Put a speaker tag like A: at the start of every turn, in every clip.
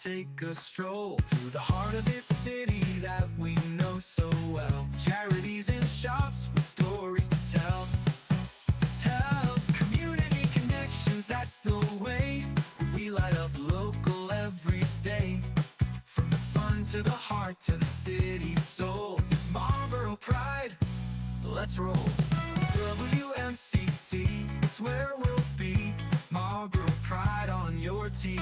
A: Take a stroll through the heart of this city that we know so well. Charities and shops with stories to tell. Community connections, that's the way. We light up local every day. From the fun to the heart to the city's soul. It's Marlborough pride, let's roll. WMCT, it's where we'll be. Marlborough pride on your TV.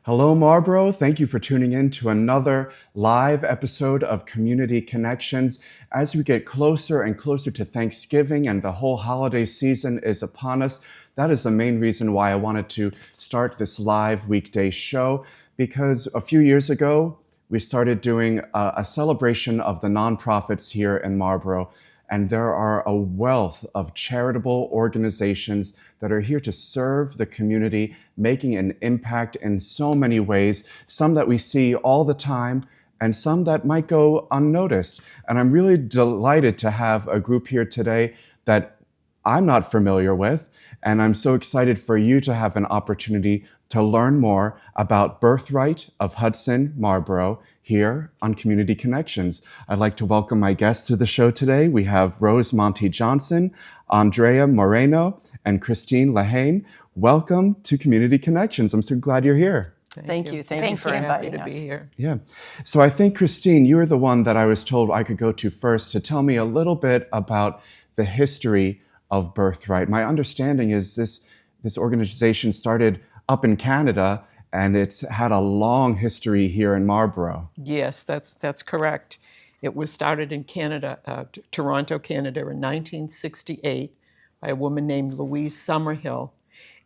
B: Hello, Marlborough. Thank you for tuning in to another live episode of Community Connections. As we get closer and closer to Thanksgiving and the whole holiday season is upon us, that is the main reason why I wanted to start this live weekday show, because a few years ago, we started doing a celebration of the nonprofits here in Marlborough. And there are a wealth of charitable organizations that are here to serve the community, making an impact in so many ways, some that we see all the time and some that might go unnoticed. And I'm really delighted to have a group here today that I'm not familiar with. And I'm so excited for you to have an opportunity to learn more about Birthright of Hudson Marlborough here on Community Connections. I'd like to welcome my guests to the show today. We have Rose Monty Johnson, Andrea Moreno, and Christine Lehane. Welcome to Community Connections. I'm so glad you're here.
C: Thank you for inviting us.
D: Be here.
B: Yeah. So I think, Christine, you were the one that I was told I could go to first to tell me a little bit about the history of Birthright. My understanding is this organization started up in Canada, and it's had a long history here in Marlborough.
D: Yes, that's correct. It was started in Canada, Toronto, Canada, in 1968 by a woman named Louise Summerhill.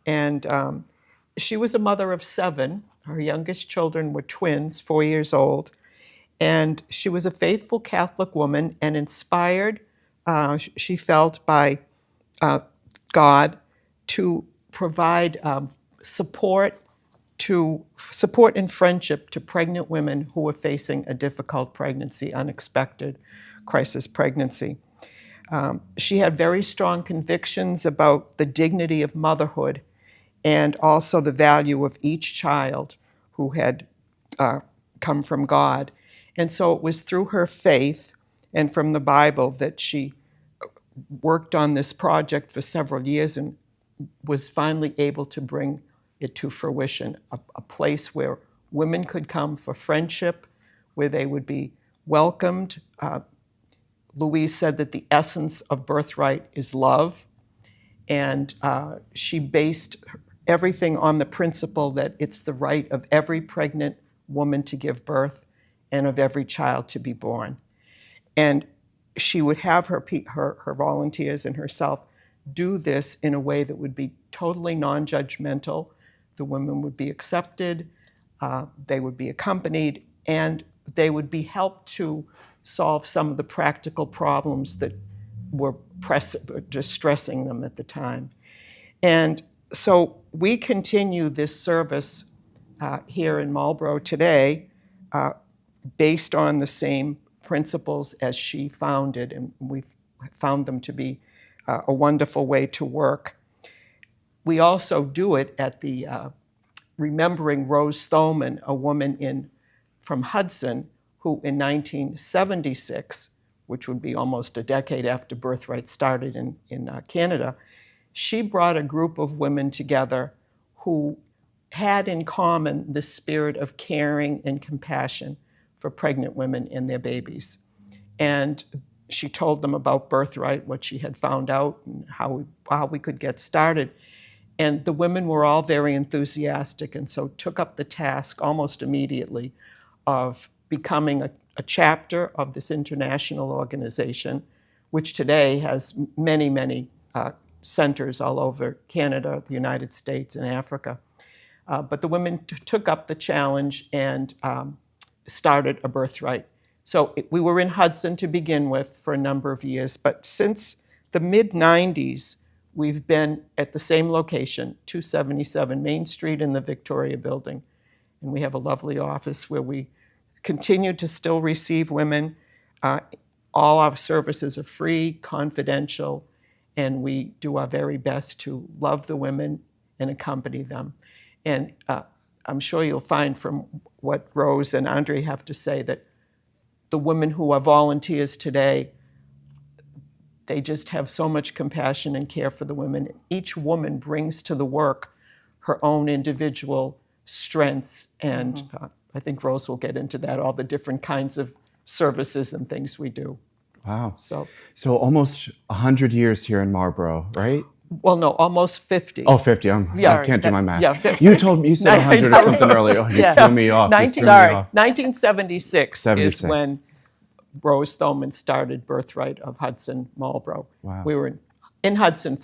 D: And she was a mother of 7. Her youngest children were twins, 4 years old. And she was a faithful Catholic woman and inspired, she felt, by God to provide support and friendship to pregnant women who were facing a difficult pregnancy, unexpected crisis pregnancy. She had very strong convictions about the dignity of motherhood and also the value of each child who had come from God. And so it was through her faith and from the Bible that she worked on this project for several years and was finally able to bring it to fruition, a place where women could come for friendship, where they would be welcomed. Louise said that the essence of Birthright is love, and she based everything on the principle that it's the right of every pregnant woman to give birth and of every child to be born. And she would have her volunteers and herself do this in a way that would be totally non-judgmental. The women would be accepted, they would be accompanied, and they would be helped to solve some of the practical problems that were distressing them at the time. And so we continue this service here in Marlborough today based on the same principles as she founded, and we've found them to be a wonderful way to work. We also do it at the remembering Rose Thoman, a woman from Hudson, who in 1976, which would be almost a decade after Birthright started in Canada, she brought a group of women together who had in common the spirit of caring and compassion for pregnant women and their babies. And she told them about Birthright, what she had found out, and how we could get started. And the women were all very enthusiastic and so took up the task almost immediately of becoming a chapter of this international organization, which today has many, many centers all over Canada, the United States, and Africa. But the women took up the challenge and started a Birthright. So we were in Hudson to begin with for a number of years, but since the mid-90s, we've been at the same location, 277 Main Street in the Victoria Building. And we have a lovely office where we continue to still receive women. All our services are free, confidential, and we do our very best to love the women and accompany them. And I'm sure you'll find from what Rose and Andre have to say that the women who are volunteers today, they just have so much compassion and care for the women. Each woman brings to the work her own individual strengths, and I think Rose will get into that, all the different kinds of services and things we do.
B: Wow.
D: So
B: almost 100 years here in Marlborough, right?
D: Well, no, almost 50.
B: Oh, 50. I can't do my math.
D: Yeah, 50.
B: You said 100 or something earlier. Oh, you threw me off.
D: 1976 is when Rose Thoman started Birthright of Hudson, Marlborough.
B: Wow.
D: We were in Hudson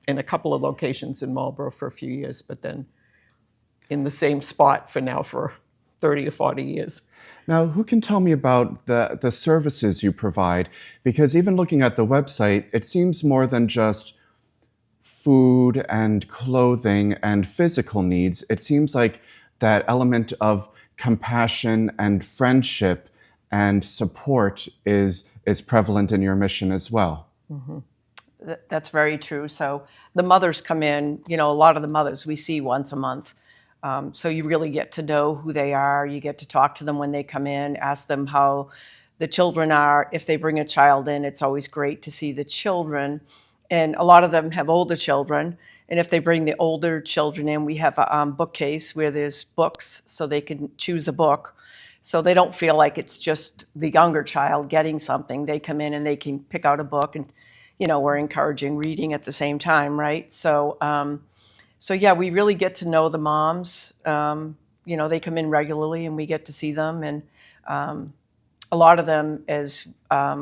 D: in a couple of locations in Marlborough for a few years, but then in the same spot for 30 or 40 years.
B: Now, who can tell me about the services you provide? Because even looking at the website, it seems more than just food and clothing and physical needs. It seems like that element of compassion and friendship and support is prevalent in your mission as well.
C: Mm-hmm. That's very true. So the mothers come in, a lot of the mothers we see once a month. So you really get to know who they are. You get to talk to them when they come in, ask them how the children are. If they bring a child in, it's always great to see the children. And a lot of them have older children. And if they bring the older children in, we have a bookcase where there's books so they can choose a book. So they don't feel like it's just the younger child getting something. They come in and they can pick out a book, and, we're encouraging reading at the same time, right? So yeah, we really get to know the moms. They come in regularly and we get to see them. And a lot of them, as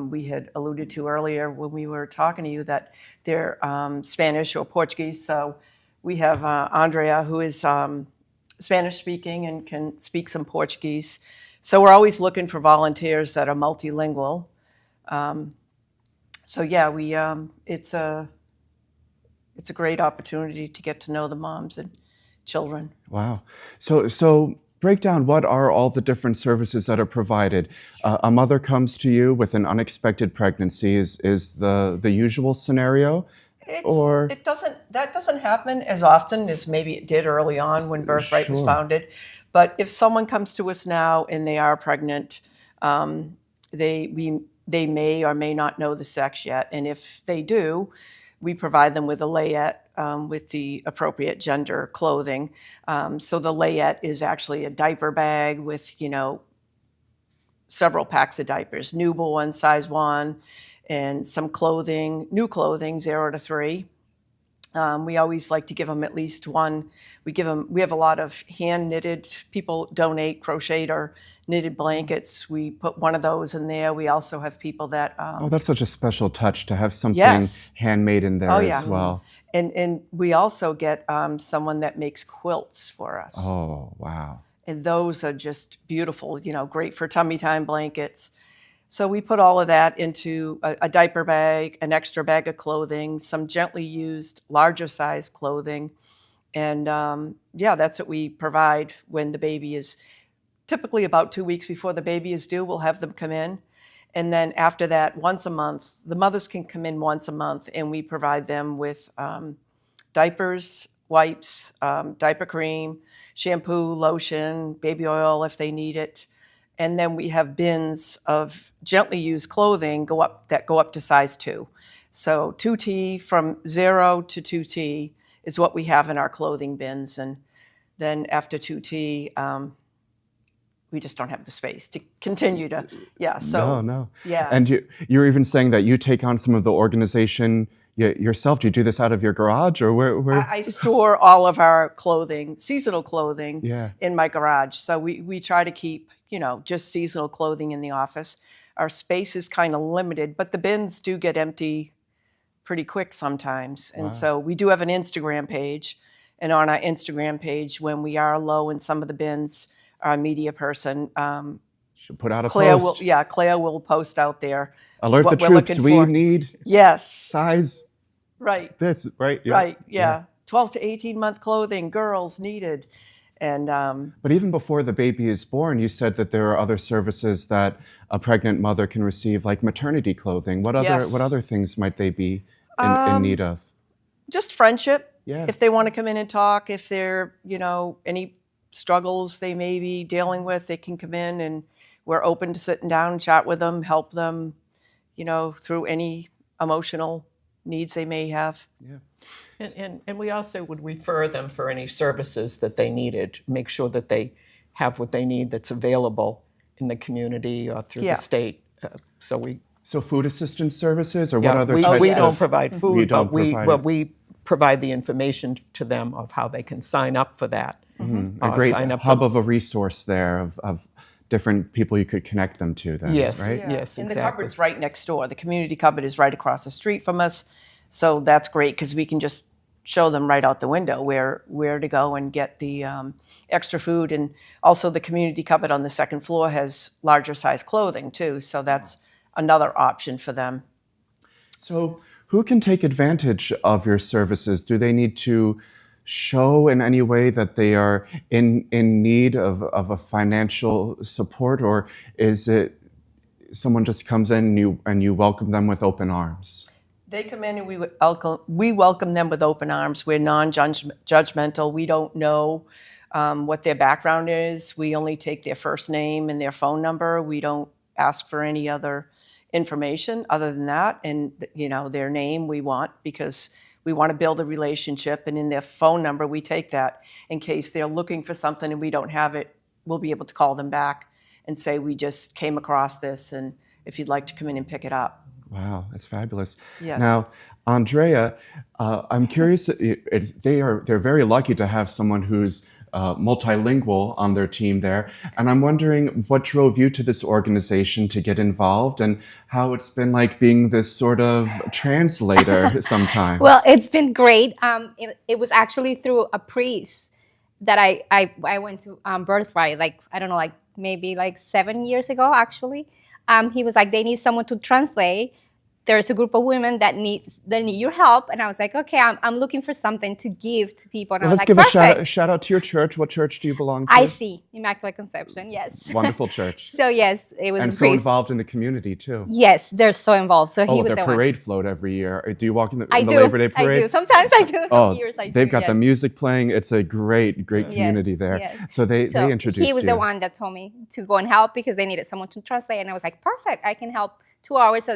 C: we had alluded to earlier when we were talking to you, that they're Spanish or Portuguese. So we have Andrea, who is Spanish speaking and can speak some Portuguese. So we're always looking for volunteers that are multilingual. So yeah, it's a great opportunity to get to know the moms and children.
B: Wow. So break down, what are all the different services that are provided? A mother comes to you with an unexpected pregnancy is the usual scenario?
C: That doesn't happen as often as maybe it did early on when Birthright was founded. But if someone comes to us now and they are pregnant, they may or may not know the sex yet. And if they do, we provide them with a layette with the appropriate gender clothing. So the layette is actually a diaper bag with, several packs of diapers, newborn, size 1, and some clothing, new clothing, 0 to 3. We always like to give them at least one. We have a lot of hand knitted, people donate crocheted or knitted blankets. We put one of those in there. We also have people that...
B: that's such a special touch to have something handmade in there as well.
C: And we also get someone that makes quilts for us.
B: Oh, wow.
C: And those are just beautiful, great for tummy time blankets. So we put all of that into a diaper bag, an extra bag of clothing, some gently used, larger size clothing. And that's what we provide when the baby is typically about 2 weeks before the baby is due. We'll have them come in. And then after that, once a month, the mothers can come in once a month, and we provide them with diapers, wipes, diaper cream, shampoo, lotion, baby oil if they need it. And then we have bins of gently used clothing that go up to size 2. So 2T, from 0 to 2T is what we have in our clothing bins. And then after 2T, we just don't have the space to continue to,
B: No.
C: Yeah.
B: And you're even saying that you take on some of the organization yourself. Do you do this out of your garage, or where?
C: I store all of our clothing, seasonal clothing, in my garage. So we try to keep, just seasonal clothing in the office. Our space is kind of limited, but the bins do get empty pretty quick sometimes. And so we do have an Instagram page. And on our Instagram page, when we are low in some of the bins, our media person,
B: should put out a
C: Claire
B: post.
C: Claire will post out there.
B: Alert
C: what
B: the
C: we're
B: troops.
C: looking
B: We
C: for.
B: need
C: Yes.
B: size
C: Right.
B: this, right? Yeah.
C: Right. Yeah. 12 to 18-month clothing, girls needed. And
B: But even before the baby is born, you said that there are other services that a pregnant mother can receive, like maternity clothing. What
C: Yes.
B: other things might they be in need of?
C: just friendship.
B: Yeah.
C: If they want to come in and talk, if they're, any struggles they may be dealing with, they can come in and we're open to sitting down and chat with them, help them, through any emotional needs they may have.
B: Yeah.
D: And we also would refer them for any services that they needed, make sure that they have what they need that's available in the community or through
C: Yeah.
D: the state.
B: So food assistance services, or what other
D: we,
B: types
D: we
B: of...
D: don't provide food,
B: You don't provide it.
D: we provide the information to them of how they can sign up for that.
B: A great
D: sign up
B: hub
D: for-
B: of a resource there of different people you could connect them to then,
D: Yes.
B: right?
D: Yeah. Yes,
C: And the
D: exactly.
C: cupboard's right next door. The community cupboard is right across the street from us. So that's great because we can just show them right out the window where to go and get the extra food. And also the community cupboard on the second floor has larger size clothing too. So that's another option for them.
B: So who can take advantage of your services? Do they need to show in any way that they are in need of a financial support, or is it someone just comes in and you welcome them with open arms?
C: They come in and we welcome them with open arms. We're non-judgmental. We don't know what their background is. We only take their first name and their phone number. We don't ask for any other information other than that. And their name we want because we want to build a relationship. And in their phone number, we take that in case they're looking for something and we don't have it. We'll be able to call them back and say, we just came across this, and if you'd like to come in and pick it up.
B: Wow, that's fabulous.
C: Yes.
B: Now, Andrea, I'm curious. They're very lucky to have someone who's multilingual on their team there, and I'm wondering what drove you to this organization to get involved, and how it's been like being this sort of translator sometimes.
E: Well, it's been great. It was actually through a priest that I went to Birthright, maybe 7 years ago, actually. He was like, they need someone to translate. There's a group of women that need your help. And I was like, okay, I'm looking for something to give to people. And
B: Well,
E: I was
B: let's
E: like,
B: give
E: perfect.
B: a shout out to your church. What church do you belong to?
E: I see. Immaculate Conception, yes.
B: Wonderful church.
E: So yes, it was
B: And
E: a
B: so
E: priest.
B: involved in the community too.
E: Yes, they're so involved. So he
B: Oh,
E: was
B: their
E: the one.
B: parade float every year. Do you walk in the,
E: I
B: the
E: do.
B: Labor Day parade?
E: I do. Sometimes I do. Some years I do.
B: They've got the
E: yes.
B: music playing. It's a great community
E: Yes,
B: there.
E: yes.
B: So they introduced
E: he was
B: you.
E: the one that told me to go and help because they needed someone to translate. And I was like, perfect, I can help 2 hours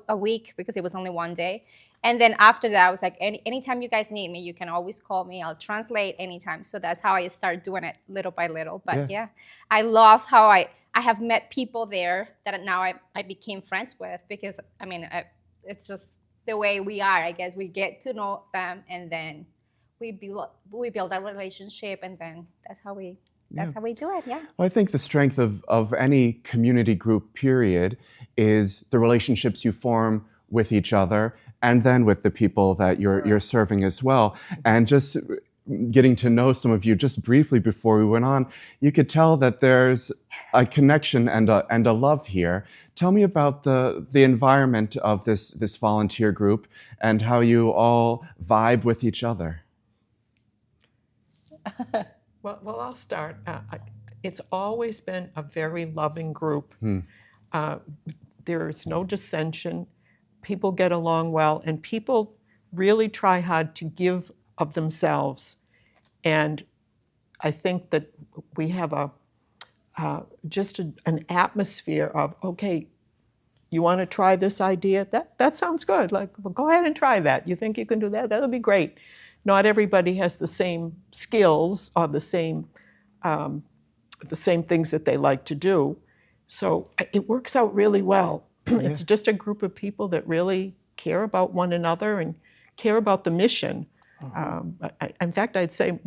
E: a week because it was only one day. And then after that, I was like, anytime you guys need me, you can always call me. I'll translate anytime. So that's how I started doing it little by little. But yeah I love how I have met people there that now I became friends with because, it's just the way we are. I guess we get to know them and then we build a relationship, and then that's how we do it. Yeah.
B: Well, I think the strength of any community group, period, is the relationships you form with each other and then with the people that you're serving as well. And just getting to know some of you just briefly before we went on, you could tell that there's a connection and a love here. Tell me about the environment of this volunteer group and how you all vibe with each other.
D: Well, I'll start. It's always been a very loving group. There's no dissension. People get along well, and people really try hard to give of themselves. And I think that we have an atmosphere of, okay, you want to try this idea? That sounds good. Well, go ahead and try that. You think you can do that? That'll be great. Not everybody has the same skills or the same things that they like to do. So it works out really well. It's just a group of people that really care about one another and care about the mission. In fact, I'd say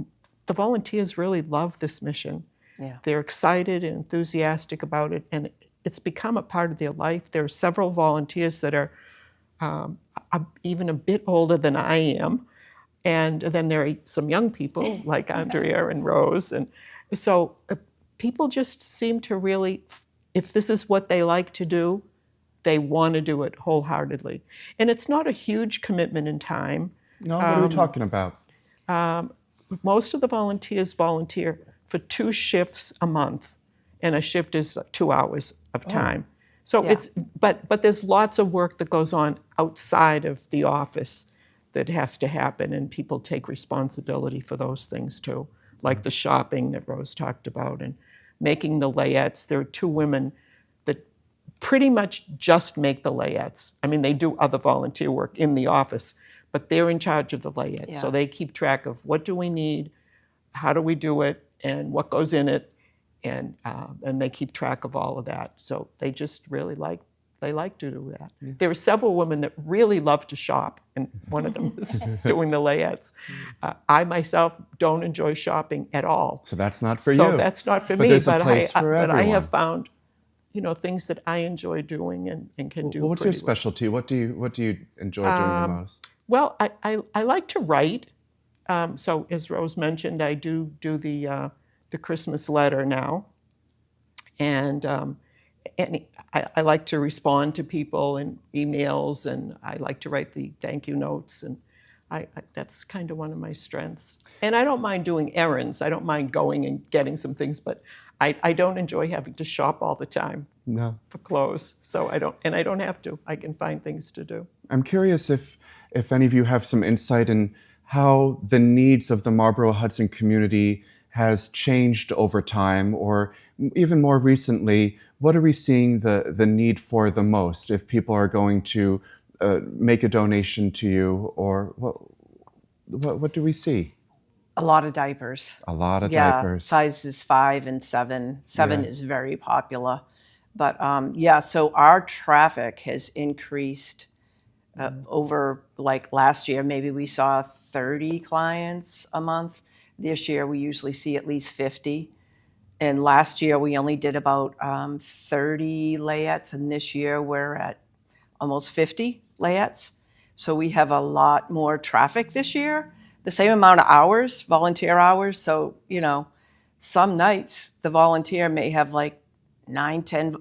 D: the volunteers really love this mission.
C: Yeah.
D: They're excited and enthusiastic about it, and it's become a part of their life. There are several volunteers that are even a bit older than I am, and then there are some young people like Andrea and Rose. And so people just seem to really, if this is what they like to do, they want to do it wholeheartedly. And it's not a huge commitment in time.
B: No, what are we talking about?
D: Most of the volunteers volunteer for 2 shifts a month, and a shift is 2 hours of time. So
C: Yeah.
D: but there's lots of work that goes on outside of the office that has to happen, and people take responsibility for those things too, like the shopping that Rose talked about and making the layettes. There are 2 women that pretty much just make the layettes. I mean, they do other volunteer work in the office, but they're in charge of the layettes. So
C: Yeah.
D: they keep track of what do we need, how do we do it, and what goes in it, and they keep track of all of that. So they just really like to do that. There are several women that really love to shop, and one of them is doing the layettes. I myself don't enjoy shopping at all.
B: So that's not for
D: So
B: you.
D: that's not for
B: But
D: me.
B: there's a place for
D: but I
B: everyone.
D: have found, things that I enjoy doing and can do.
B: Well, what's your
D: pretty well.
B: specialty? What do you enjoy doing the most?
D: Well, I like to write. So as Rose mentioned, I do the Christmas letter now, and I like to respond to people in emails, and I like to write the thank you notes, and that's kind of one of my strengths. And I don't mind doing errands. I don't mind going and getting some things, but I don't enjoy having to shop all the time
B: No.
D: for clothes. So I don't have to. I can find things to do.
B: I'm curious if any of you have some insight in how the needs of the Marlborough-Hudson community has changed over time, or even more recently, what are we seeing the need for the most if people are going to make a donation to you, or what do we see?
C: A lot of diapers.
B: A lot of
C: Yeah,
B: diapers.
C: sizes 5 and 7. 7
B: Yeah.
C: is very popular. But so our traffic has increased over, like last year, maybe we saw 30 clients a month. This year, we usually see at least 50. And last year, we only did about 30 layettes, and this year we're at almost 50 layettes. So we have a lot more traffic this year, the same amount of hours, volunteer hours. So, some nights the volunteer may have like 9, 10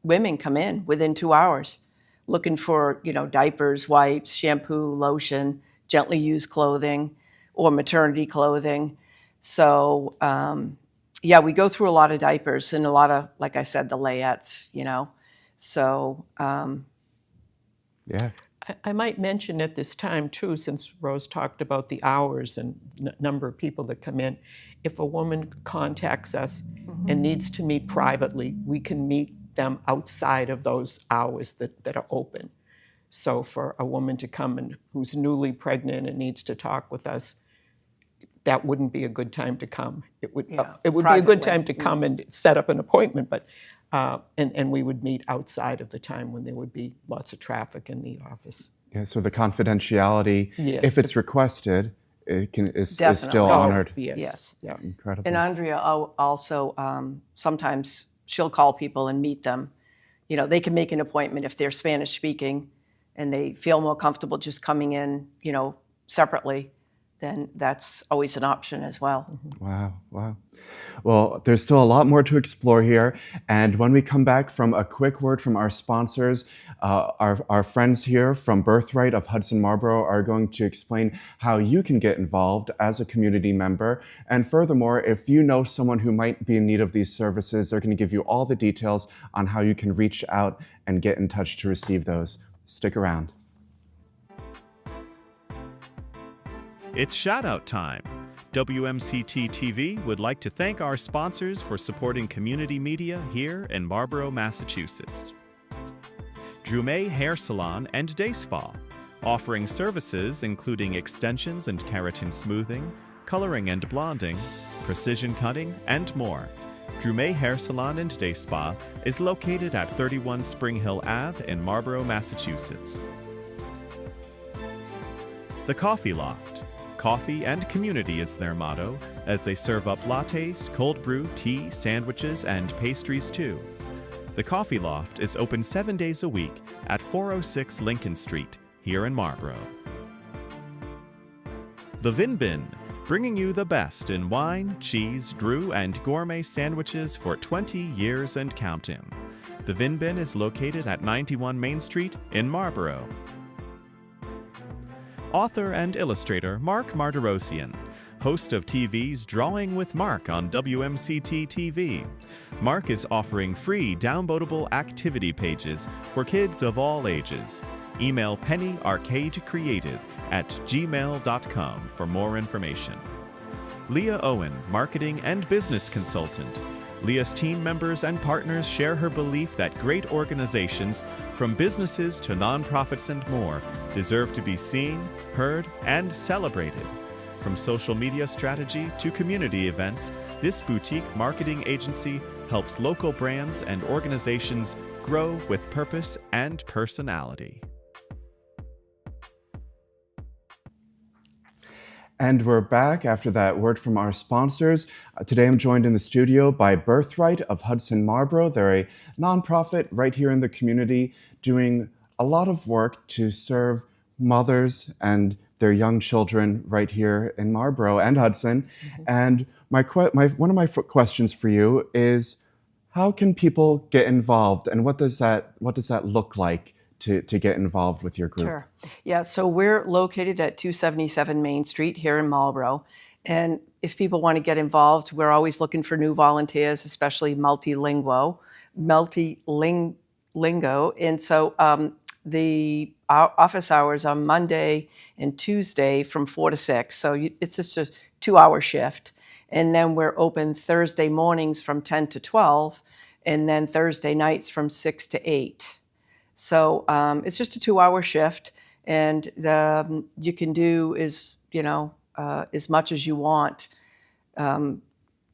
C: women come in within 2 hours looking for, diapers, wipes, shampoo, lotion, gently used clothing, or maternity clothing. So, we go through a lot of diapers and a lot of, like I said, the layettes, So,
B: Yeah.
D: I might mention at this time too, since Rose talked about the hours and number of people that come in, if a woman contacts us and needs to meet privately, we can meet them outside of those hours that are open. So for a woman to come and who's newly pregnant and needs to talk with us, that wouldn't be a good time to come. It would be a good
C: privately.
D: time to come and set up an appointment, but and we would meet outside of the time when there would be lots of traffic in the office.
B: Yeah. So the confidentiality,
D: Yes,
B: if it's requested, is still
C: Definitely.
B: honored.
C: Yes.
D: Yeah.
B: Incredible.
C: And Andrea also, sometimes she'll call people and meet them. They can make an appointment if they're Spanish speaking and they feel more comfortable just coming in, separately, then that's always an option as well.
B: Wow. Well, there's still a lot more to explore here. And when we come back from a quick word from our sponsors, our friends here from Birthright of Hudson Marlborough are going to explain how you can get involved as a community member. And furthermore, if you know someone who might be in need of these services, they're going to give you all the details on how you can reach out and get in touch to receive those. Stick around.
F: It's shout-out time. WMCT-TV would like to thank our sponsors for supporting community media here in Marlborough, Massachusetts. Drumet Hair Salon and Day Spa, offering services including extensions and keratin smoothing, coloring and blonding, precision cutting, and more. Drumet Hair Salon and Day Spa is located at 31 Spring Hill Ave in Marlborough, Massachusetts. The Coffee Loft. Coffee and community is their motto, as they serve up lattes, cold brew, tea, sandwiches, and pastries too. The Coffee Loft is open 7 days a week at 406 Lincoln Street, here in Marlborough. The Vin Bin, bringing you the best in wine, cheese, brew, and gourmet sandwiches for 20 years and counting. The Vin Bin is located at 91 Main Street in Marlborough. Author and illustrator Mark Martirosian, host of TV's Drawing with Mark on WMCT-TV. Mark is offering free downloadable activity pages for kids of all ages. Email pennyarcadecreative@gmail.com for more information. Leah Owen, marketing and business consultant. Leah's team members and partners share her belief that great organizations, from businesses to nonprofits and more, deserve to be seen, heard, and celebrated. From social media strategy to community events, this boutique marketing agency helps local brands and organizations grow with purpose and personality.
B: And we're back after that word from our sponsors. Today I'm joined in the studio by Birthright of Hudson Marlborough. They're a nonprofit right here in the community doing a lot of work to serve mothers and their young children right here in Marlborough and Hudson. And one of my questions for you is, how can people get involved, and what does that look like to get involved with your group?
C: Sure. Yeah, so we're located at 277 Main Street here in Marlborough. And if people want to get involved, we're always looking for new volunteers, especially multilingo. And so our office hours are Monday and Tuesday from 4 to 6. So it's just a 2-hour shift. And then we're open Thursday mornings from 10 to 12, and then Thursday nights from 6 to 8. So it's just a 2-hour shift, and you can do as much as you want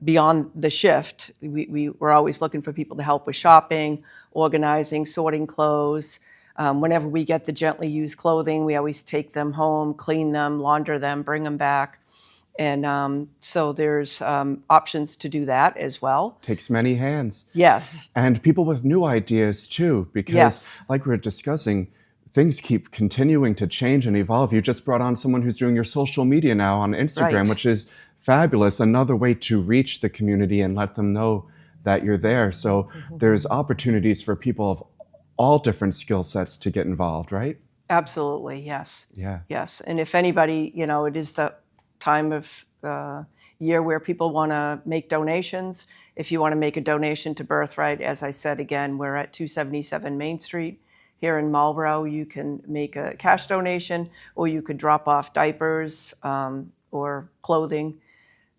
C: beyond the shift. We're always looking for people to help with shopping, organizing, sorting clothes. Whenever we get the gently used clothing, we always take them home, clean them, launder them, bring them back. And so there's options to do that as well.
B: Takes many hands.
C: Yes.
B: And people with new ideas too, because
C: Yes.
B: like we were discussing, things keep continuing to change and evolve. You just brought on someone who's doing your social media now on Instagram,
C: Right.
B: which is fabulous. Another way to reach the community and let them know that you're there. So there's opportunities for people of all different skill sets to get involved, right?
C: Absolutely, yes.
B: Yeah.
C: Yes, and if anybody, it is the time of year where people want to make donations. If you want to make a donation to Birthright, as I said again, we're at 277 Main Street here in Marlborough. You can make a cash donation, or you could drop off diapers or clothing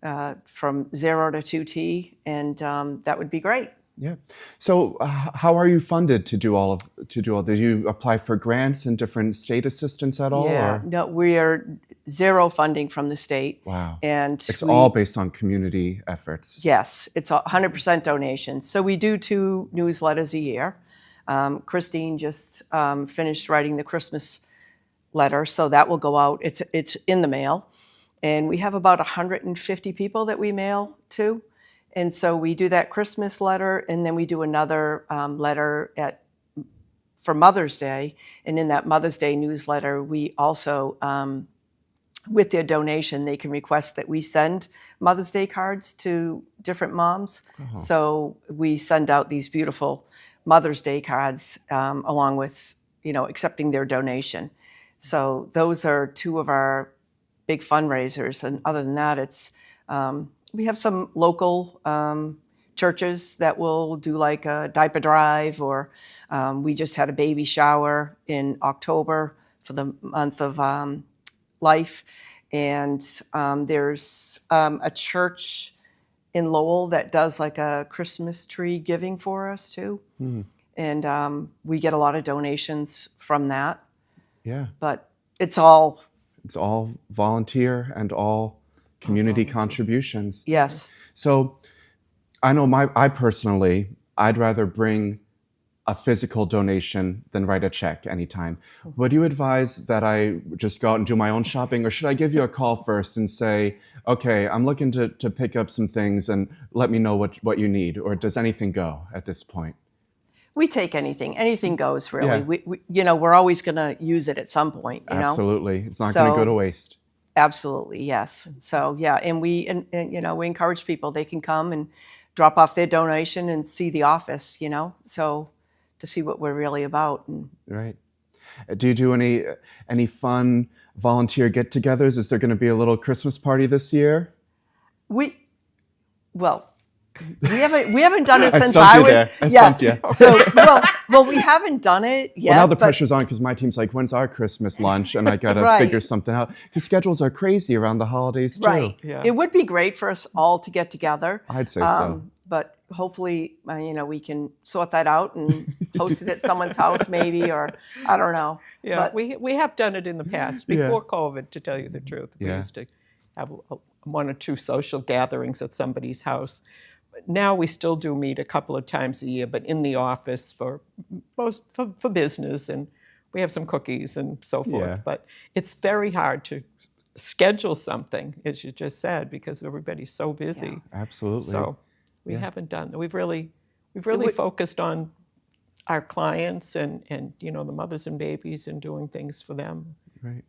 C: from 0 to 2T, and that would be great.
B: Yeah. So how are you funded to do all? Did you apply for grants and different state assistance at all?
C: Yeah,
B: Or?
C: no, we are zero funding from the state.
B: Wow.
C: And
B: It's all based on community efforts.
C: Yes, it's 100% donation. So we do 2 newsletters a year. Christine just finished writing the Christmas letter, so that will go out. It's in the mail. And we have about 150 people that we mail to. And so we do that Christmas letter, and then we do another letter for Mother's Day. And in that Mother's Day newsletter, we also, with their donation, they can request that we send Mother's Day cards to different moms. So we send out these beautiful Mother's Day cards along with, accepting their donation. So those are 2 of our big fundraisers. And other than that, it's we have some local churches that will do like a diaper drive, or we just had a baby shower in October for the month of life. And there's a church in Lowell that does like a Christmas tree giving for us too. And we get a lot of donations from that.
B: Yeah.
C: But it's all
B: volunteer and all community contributions.
C: yes.
B: So I know I personally, I'd rather bring a physical donation than write a check anytime. Would you advise that I just go out and do my own shopping, or should I give you a call first and say, okay, I'm looking to pick up some things and let me know what you need, or does anything go at this point?
C: We take anything. Anything goes, really.
B: Yeah.
C: We're always going to use it at some point,
B: Absolutely. It's not going to go to waste.
C: Absolutely, yes. So, yeah, and we encourage people. They can come and drop off their donation and see the office, so to see what we're really about. And
B: Right. Do you do any fun volunteer get-togethers? Is there going to be a little Christmas party this year?
C: we haven't done it
B: I
C: since
B: stumped
C: I
B: you
C: was.
B: there. I stumped you.
C: So we haven't done it yet.
B: Well, now the
C: but-
B: pressure's on because my team's like, when's our Christmas lunch? And I got to
C: Right.
B: figure something out. Because schedules are crazy around the holidays, too.
C: Right.
D: Yeah.
C: It would be great for us all to get together.
B: I'd say so.
C: But hopefully, we can sort that out and host it at someone's house, maybe, or I don't know.
D: Yeah,
C: But-
D: we have done it in the past, before COVID, to tell you the truth. We
B: Yeah.
D: used to have one or two social gatherings at somebody's house. Now we still do meet a couple of times a year, but in the office for business, and we have some cookies and so forth.
B: Yeah.
D: But it's very hard to schedule something, as you just said, because everybody's so busy.
B: Absolutely.
D: So we haven't done that. We've really focused on our clients and the mothers and babies and doing things for them.
B: Right.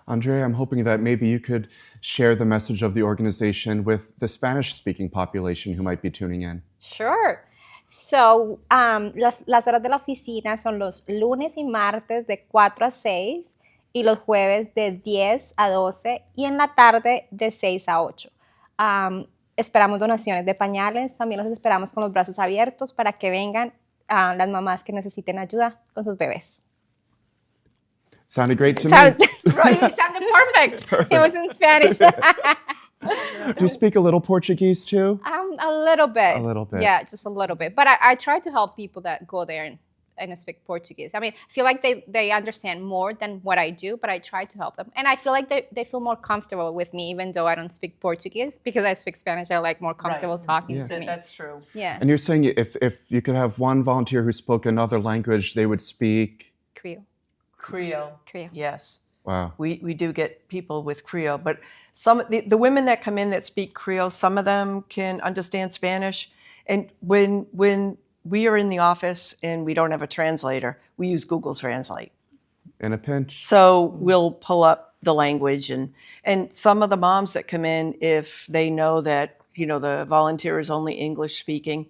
B: Andrea, I'm hoping that maybe you could share the message of the organization with the Spanish-speaking population who might be tuning in.
E: Sure. So, las horas de la oficina son los lunes y martes de 4 a 6 y los jueves de 10 a 12 y en la tarde de 6 a 8. Esperamos donaciones de pañales, también los esperamos con los brazos abiertos para que vengan las mamás que necesiten ayuda con sus bebés.
B: Sounded great to
E: Sounds,
B: me.
E: right, it sounded perfect. It was in Spanish.
B: Do you speak a little Portuguese too?
E: A little bit.
B: A little bit.
E: Yeah, just a little bit. But I try to help people that go there and speak Portuguese. I mean, I feel like they understand more than what I do, but I try to help them. And I feel like they feel more comfortable with me, even though I don't speak Portuguese. Because I speak Spanish, they're like more comfortable talking to me.
C: That's true.
E: Yeah.
B: And you're saying if you could have one volunteer who spoke another language, they would speak?
E: Creole.
C: Creole.
E: Creole.
C: Yes.
B: Wow.
C: We do get people with Creole, but the women that come in that speak Creole, some of them can understand Spanish. And when we are in the office and we don't have a translator, we use Google Translate.
B: In a pinch.
C: So we'll pull up the language and some of the moms that come in, if they know that the volunteer is only English speaking,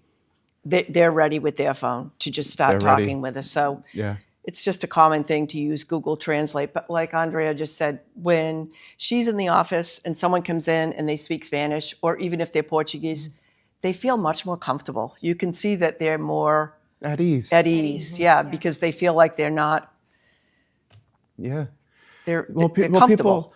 C: they're ready with their phone to just start
B: They're ready.
C: talking with us. So
B: Yeah.
C: it's just a common thing to use Google Translate. But like Andrea just said, when she's in the office and someone comes in and they speak Spanish, or even if they're Portuguese, they feel much more comfortable. You can see that they're more
B: At ease.
C: yeah, because they feel like they're not,
B: Yeah.
C: they're
B: Well,
C: comfortable.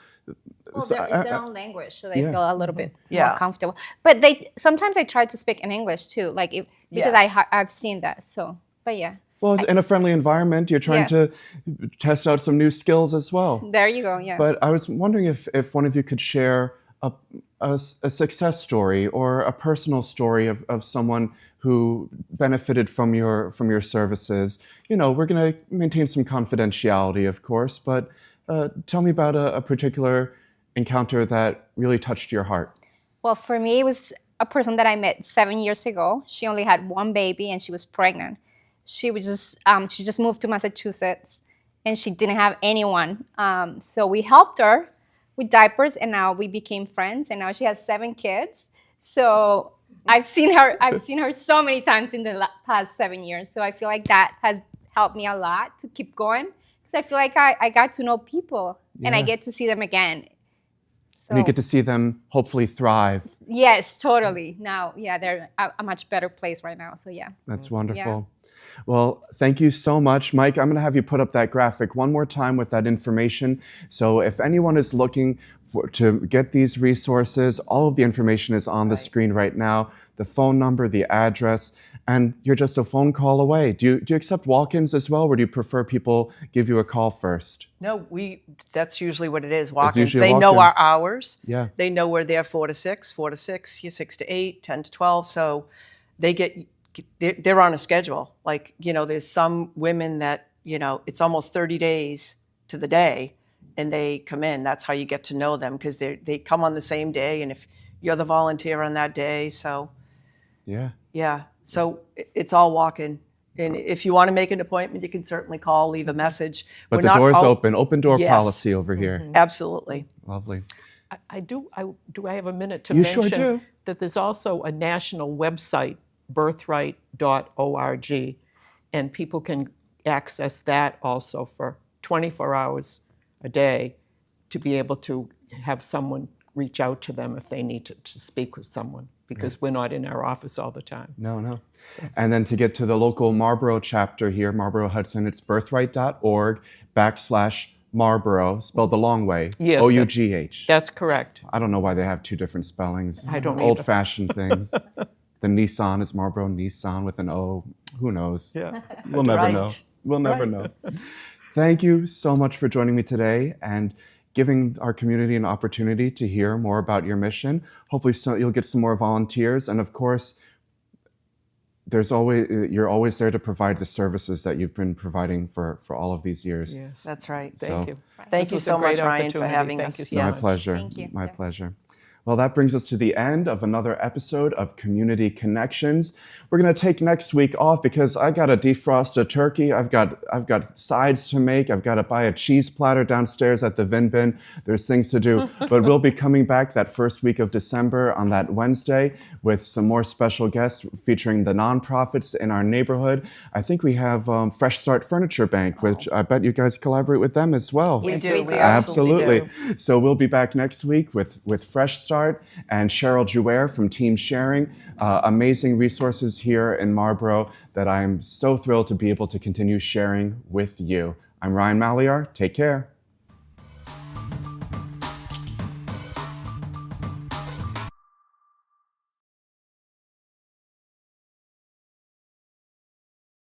E: Well, it's their own language, so they
B: yeah.
E: feel a little bit
C: Yeah.
E: more comfortable. But sometimes I try to speak in English too, like because
C: Yes.
E: I've seen that. So, but yeah,
B: Well, in a friendly environment, you're trying
E: Yeah.
B: to test out some new skills as well.
E: there you go. Yeah.
B: But I was wondering if one of you could share a success story or a personal story of someone who benefited from your services. We're going to maintain some confidentiality, of course, but tell me about a particular encounter that really touched your heart.
E: Well, for me, it was a person that I met 7 years ago. She only had one baby and she was pregnant. She just moved to Massachusetts and she didn't have anyone. So we helped her with diapers and now we became friends and now she has 7 kids. So I've seen her so many times in the past 7 years. So I feel like that has helped me a lot to keep going because I feel like I got to know people and I
B: Yeah.
E: get to see them again. So,
B: And you get to see them hopefully thrive.
E: yes, totally. Now, yeah, they're a much better place right now. So yeah.
B: That's wonderful. Well, thank you so much, Mike. I'm going to have you put up that graphic one more time with that information. So if anyone is looking to get these resources, all of the information is on the screen right now, the phone number, the address, and you're just a phone call away. Do you accept walk-ins as well, or do you prefer people give you a call first?
C: No, that's usually what it is, walk-ins.
B: usually a
C: They know
B: walk-in.
C: our hours.
B: Yeah.
C: They know we're there 4 to 6, 4 to 6, 6 to 8, 10 to 12. So they're on a schedule. Like, there's some women that, it's almost 30 days to the day and they come in. That's how you get to know them because they come on the same day. And if you're the volunteer on that day, so
B: Yeah.
C: so it's all walk-in. And if you want to make an appointment, you can certainly call, leave a message.
B: But
C: We're
B: the
C: not
B: door's
C: out-
B: open. Open door
C: Yes.
B: policy over here.
C: Absolutely.
B: Lovely.
D: Do I have a minute to
B: You
D: mention?
B: sure do.
D: that there's also a national website, birthright.org, and people can access that also for 24 hours a day to be able to have someone reach out to them if they need to speak with someone, because we're not in our office all the time.
B: No. And then to get to the local Marlborough chapter here, Marlborough Hudson, it's birthright.org/Marlborough, spelled the long way.
D: Yes,
B: OUGH.
D: That's correct.
B: I don't know why they have two different spellings.
D: I don't either.
B: Old-fashioned things. The Nissan is Marlborough Nissan with an O. Who knows?
D: Yeah.
B: We'll never
C: Right.
B: know. We'll never
C: Right.
B: know. Thank you so much for joining me today and giving our community an opportunity to hear more about your mission. Hopefully you'll get some more volunteers. And of course, you're always there to provide the services that you've been providing for all of these years.
D: Yes.
C: That's right.
D: Thank
B: So-
D: you.
C: Thank
D: This
C: you
D: was a
C: so much,
D: great
C: Ryan, for
D: opportunity.
C: having
D: Thank
C: us.
D: you so
B: My
D: much.
B: pleasure.
E: Thank you.
B: My
E: Yeah.
B: pleasure. Well, that brings us to the end of another episode of Community Connections. We're going to take next week off because I got to defrost a turkey. I've got sides to make. I've got to buy a cheese platter downstairs at the Vin Bin. There's things to do. But we'll be coming back that first week of December on that Wednesday with some more special guests featuring the nonprofits in our neighborhood. I think we have Fresh Start Furniture Bank, which I bet you guys collaborate with them as well.
C: We
E: Yes,
C: do.
E: we do.
B: Absolutely. So we'll be back next week with Fresh Start and Cheryl Jouer from Team Sharing. Amazing resources here in Marlborough that I'm so thrilled to be able to continue sharing with you. I'm Ryan Maliar. Take care.